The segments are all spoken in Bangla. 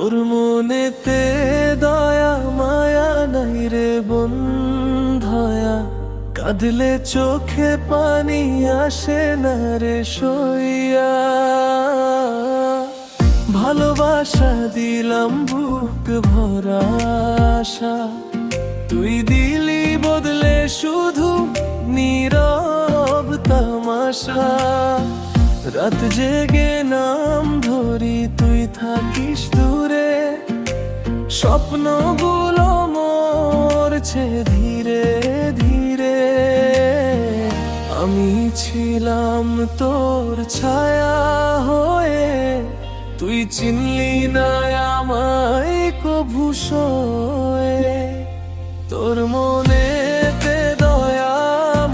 তোর মনেতে দয়া মায়া নাই রে বন্ধয়া, কাঁদলে চোখে পানি আসে না রে সইয়া। ভালোবাসা দিলাম বুক ভরা আশা, তুই দিলি বদলে শুধু নীরব তামাশা। রাত জেগে নাম ধরি তুই থাকিস দূরে, স্বপ্নগুলো মরছে ধীরে ধীরে। আমি ছিলাম তোর ছায়া হয়ে, তুই চিনলি না আমায় কভু সয়ে। তোর মনেতে দয়া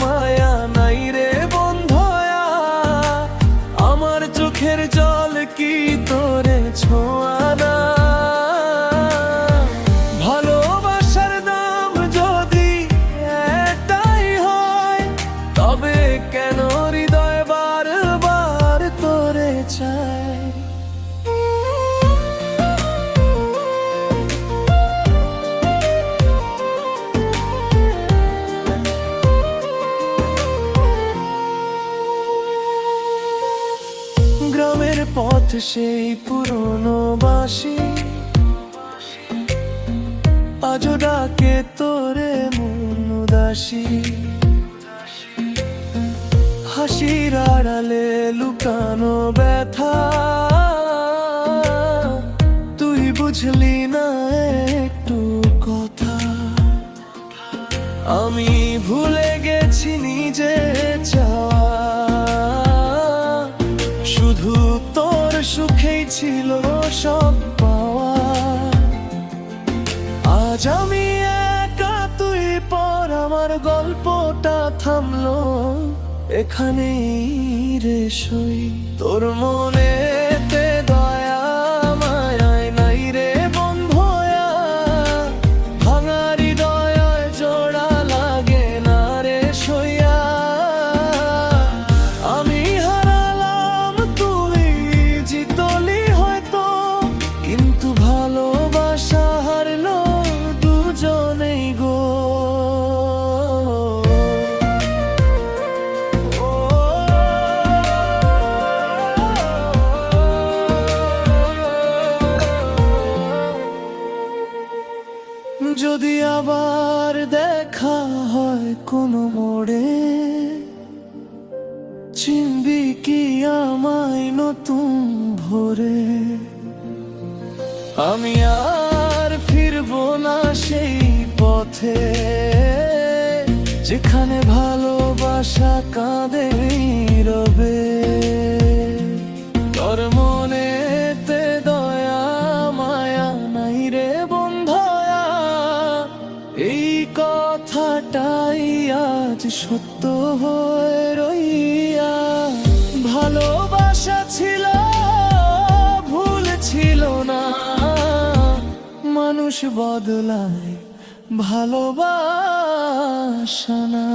মায়া নাই রে বন্ধয়া, আমার চোখের জল কি তোরে ছোঁয়া না? ভালোবাসার দাম যদি এটাই হয়, তবে কেন হৃদয় বারবার তোরে চায়? গ্রামের পথ সেই পুরনো বাঁশি, আজও ডাকে তোরে মন উদাসী। হাসির আড়ালে লুকানো ব্যথা, তুই বুঝলি না একটু কথা। আমি ভুলে গেছি নিজে চাওয়া, শুধু তোর সুখেই ছিল সব পাওয়া। আজ আমি একা তুই পর, আমার গল্পটা থামলো এখানেই রে সই। তোর মনেতে দয়া মায়ায় নাই রে বন্ধয়া, ভাঙা হৃদয় জোড়া লাগে না রে সইয়া। আমি হারালাম তুই জিতলি হয়তো, কিন্তু ভালোবাসা হারলো দুজনেই গো। যদি আবার দেখা হয় কোনো মোড়ে, চিনবি কি আমায় নতুন ভোরে? আমি আর ফিরবো না সেই পথে, যেখানে ভালোবাসা কাঁদে নীরবে। তোর মনেতে দয়া মায়া নাই রে বন্ধয়া, এই কথাটাই আজ সত্য হয়ে রইয়া। ভালোবাসা ছিল ভুল ছিল না, মানুষ বদলায় ভালোবাসা না।